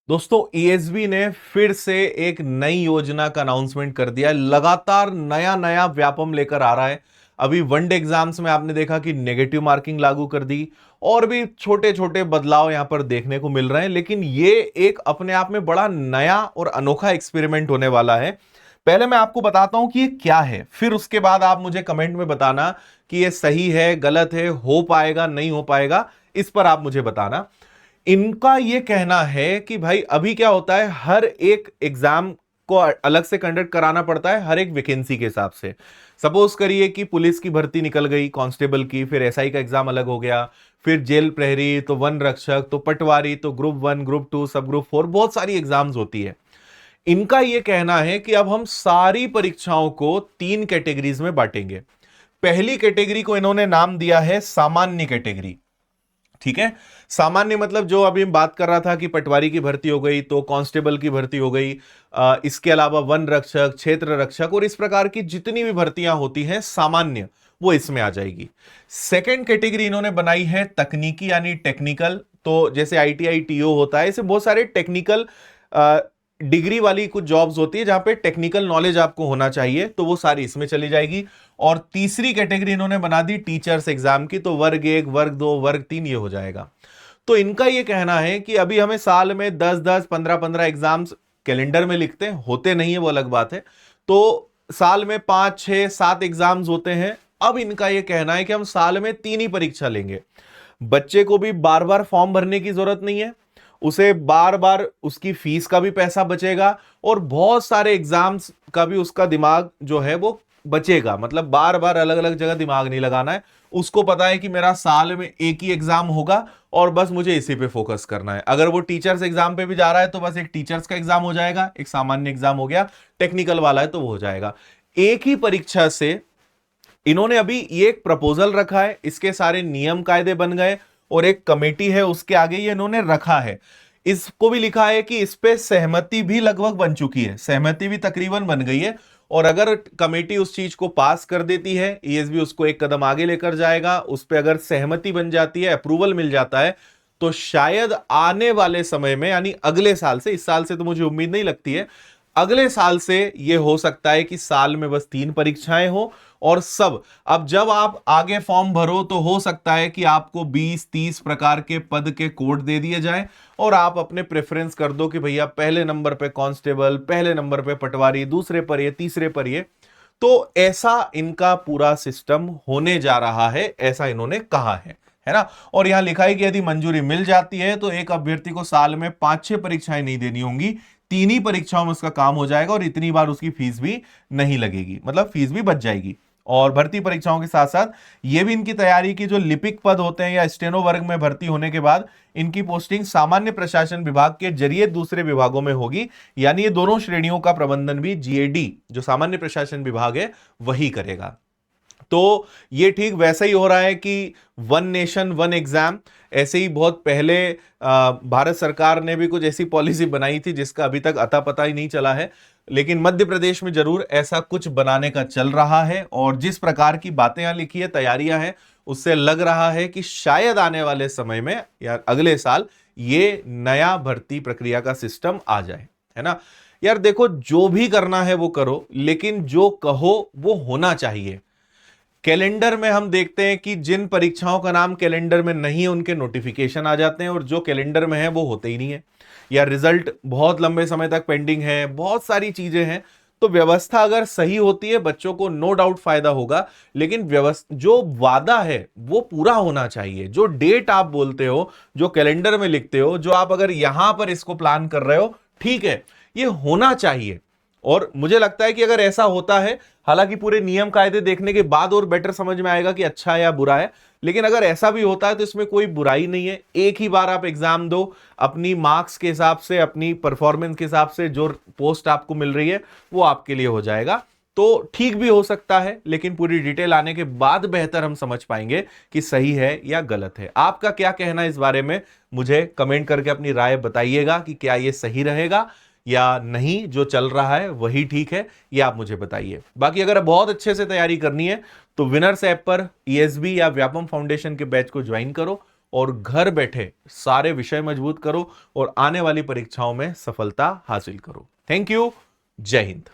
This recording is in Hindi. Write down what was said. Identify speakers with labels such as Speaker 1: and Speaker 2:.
Speaker 1: दोस्तों ईएसबी ने फिर से एक नई योजना का अनाउंसमेंट कर दिया है। लगातार नया नया व्यापम लेकर आ रहा है। अभी वनडे एग्जाम्स में आपने देखा कि नेगेटिव मार्किंग लागू कर दी और भी छोटे छोटे बदलाव यहां पर देखने को मिल रहे हैं, लेकिन ये एक अपने आप में बड़ा नया और अनोखा एक्सपेरिमेंट होने वाला है। पहले मैं आपको बताता हूं कि ये क्या है, फिर उसके बाद आप मुझे कमेंट में बताना कि ये सही है, गलत है, हो पाएगा, नहीं हो पाएगा, इस पर आप मुझे बताना। इनका यह कहना है कि भाई अभी क्या होता है, हर एक एग्जाम को अलग से कंडक्ट कराना पड़ता है हर एक वैकेंसी के हिसाब से। सपोज करिए कि पुलिस की भर्ती निकल गई, कांस्टेबल की, फिर एसआई का एग्जाम अलग हो गया, फिर जेल प्रहरी, तो वन रक्षक, तो पटवारी, तो ग्रुप 1, ग्रुप 2, सब ग्रुप 4, बहुत सारी एग्जाम्स होती है। इनका यह कहना है कि अब हम सारी परीक्षाओं को 3 कैटेगरीज में बांटेंगे। पहली कैटेगरी को इन्होंने नाम दिया है सामान्य कैटेगरी। ठीक है, सामान्य मतलब जो अभी हम बात कर रहा था कि पटवारी की भर्ती हो गई, तो कांस्टेबल की भर्ती हो गई, इसके अलावा वन रक्षक, क्षेत्र रक्षक और इस प्रकार की जितनी भी भर्तियां होती हैं सामान्य, वो इसमें आ जाएगी। सेकंड कैटेगरी इन्होंने बनाई है तकनीकी यानी टेक्निकल। तो जैसे आईटीआई टीओ होता है, ऐसे बहुत सारे टेक्निकल डिग्री वाली कुछ जॉब्स होती है जहां पे टेक्निकल नॉलेज आपको होना चाहिए, तो वो सारी इसमें चली जाएगी। और तीसरी कैटेगरी इन्होंने बना दी टीचर्स एग्जाम की, तो वर्ग 1, वर्ग 2, वर्ग 3 ये हो जाएगा। तो इनका ये कहना है कि अभी हमें साल में 10-10, 15-15 एग्जाम्स कैलेंडर में लिखते हैं, होते नहीं है वो अलग बात है, तो साल में 5, 6, 7 एग्जाम्स होते हैं। अब इनका यह कहना है कि हम साल में 3 ही परीक्षा लेंगे। बच्चे को भी बार बार फॉर्म भरने की जरूरत नहीं है, उसे बार बार उसकी फीस का भी पैसा बचेगा और बहुत सारे एग्जाम्स का भी उसका दिमाग जो है वो बचेगा। मतलब बार बार अलग अलग जगह दिमाग नहीं लगाना है, उसको पता है कि मेरा साल में एक ही एग्जाम होगा और बस मुझे इसी पे फोकस करना है। अगर वो टीचर्स एग्जाम पे भी जा रहा है तो बस एक टीचर्स का एग्जाम हो जाएगा, एक सामान्य एग्जाम हो गया, टेक्निकल वाला है तो वो हो जाएगा। एक ही परीक्षा से इन्होंने अभी ये एक प्रपोजल रखा है, इसके सारे नियम कायदे बन गए और एक कमेटी है उसके आगे ये इन्होंने रखा है। इसको भी लिखा है कि इस पे सहमति भी लगभग बन चुकी है, सहमति भी तकरीबन बन गई है। और अगर कमेटी उस चीज को पास कर देती है, ईएसबी उसको एक कदम आगे लेकर जाएगा, उस पे अगर सहमति बन जाती है, अप्रूवल मिल जाता है, तो शायद आने वाले समय में यानी अगले साल से, इस साल से तो मुझे उम्मीद नहीं लगती है, अगले साल से यह हो सकता है कि साल में बस 3 परीक्षाएं हो और सब। अब जब आप आगे फॉर्म भरो तो हो सकता है कि आपको 20-30 प्रकार के पद के कोड दे दिए जाए और आप अपने प्रेफरेंस कर दो कि भैया पहले नंबर पे कांस्टेबल, पहले नंबर पे पटवारी, दूसरे पर ये, तीसरे पर ये। तो ऐसा इनका पूरा सिस्टम होने जा रहा है, ऐसा इन्होंने कहा है ना। और यहां लिखा है कि यदि मंजूरी मिल जाती है तो एक अभ्यर्थी को साल में 5-6 परीक्षाएं नहीं देनी होंगी, 3 ही परीक्षाओं में उसका काम हो जाएगा और इतनी बार उसकी फीस भी नहीं लगेगी, मतलब फीस भी बच जाएगी। और भर्ती परीक्षाओं के साथ साथ ये भी इनकी तैयारी की जो लिपिक पद होते हैं या स्टेनो वर्ग में भर्ती होने के बाद इनकी पोस्टिंग सामान्य प्रशासन विभाग के जरिए दूसरे विभागों में होगी। यानी ये दोनों श्रेणियों का प्रबंधन भी जीएडी जो सामान्य प्रशासन विभाग है वही करेगा। तो ये ठीक वैसा ही हो रहा है कि वन नेशन वन एग्जाम, ऐसे ही बहुत पहले भारत सरकार ने भी कुछ ऐसी पॉलिसी बनाई थी जिसका अभी तक अता पता ही नहीं चला है, लेकिन मध्य प्रदेश में जरूर ऐसा कुछ बनाने का चल रहा है। और जिस प्रकार की बातें यहां लिखी है, तैयारियां हैं, उससे लग रहा है कि शायद आने वाले समय में या अगले साल ये नया भर्ती प्रक्रिया का सिस्टम आ जाए, है ना। यार देखो, जो भी करना है वो करो, लेकिन जो कहो वो होना चाहिए। कैलेंडर में हम देखते हैं कि जिन परीक्षाओं का नाम कैलेंडर में नहीं है उनके नोटिफिकेशन आ जाते हैं और जो कैलेंडर में है वो होते ही नहीं है, या रिजल्ट बहुत लंबे समय तक पेंडिंग है, बहुत सारी चीजें हैं। तो व्यवस्था अगर सही होती है बच्चों को नो डाउट फायदा होगा, लेकिन व्यवस्था जो वादा है वो पूरा होना चाहिए। जो डेट आप बोलते हो, जो कैलेंडर में लिखते हो, जो आप अगर यहां पर इसको प्लान कर रहे हो, ठीक है, ये होना चाहिए। और मुझे लगता है कि अगर ऐसा होता है, हालांकि पूरे नियम कायदे देखने के बाद और बेटर समझ में आएगा कि अच्छा है या बुरा है, लेकिन अगर ऐसा भी होता है तो इसमें कोई बुराई नहीं है। एक ही बार आप एग्जाम दो, अपनी मार्क्स के हिसाब से, अपनी परफॉर्मेंस के हिसाब से जो पोस्ट आपको मिल रही है वो आपके लिए हो जाएगा। तो ठीक भी हो सकता है, लेकिन पूरी डिटेल आने के बाद बेहतर हम समझ पाएंगे कि सही है या गलत है। आपका क्या कहना है इस बारे में, मुझे कमेंट करके अपनी राय बताइएगा कि क्या ये सही रहेगा या नहीं, जो चल रहा है वही ठीक है, ये आप मुझे बताइए। बाकी अगर बहुत अच्छे से तैयारी करनी है तो विनर्स ऐप पर ईएसबी या व्यापम फाउंडेशन के बैच को ज्वाइन करो और घर बैठे सारे विषय मजबूत करो और आने वाली परीक्षाओं में सफलता हासिल करो। Thank you. जय हिंद।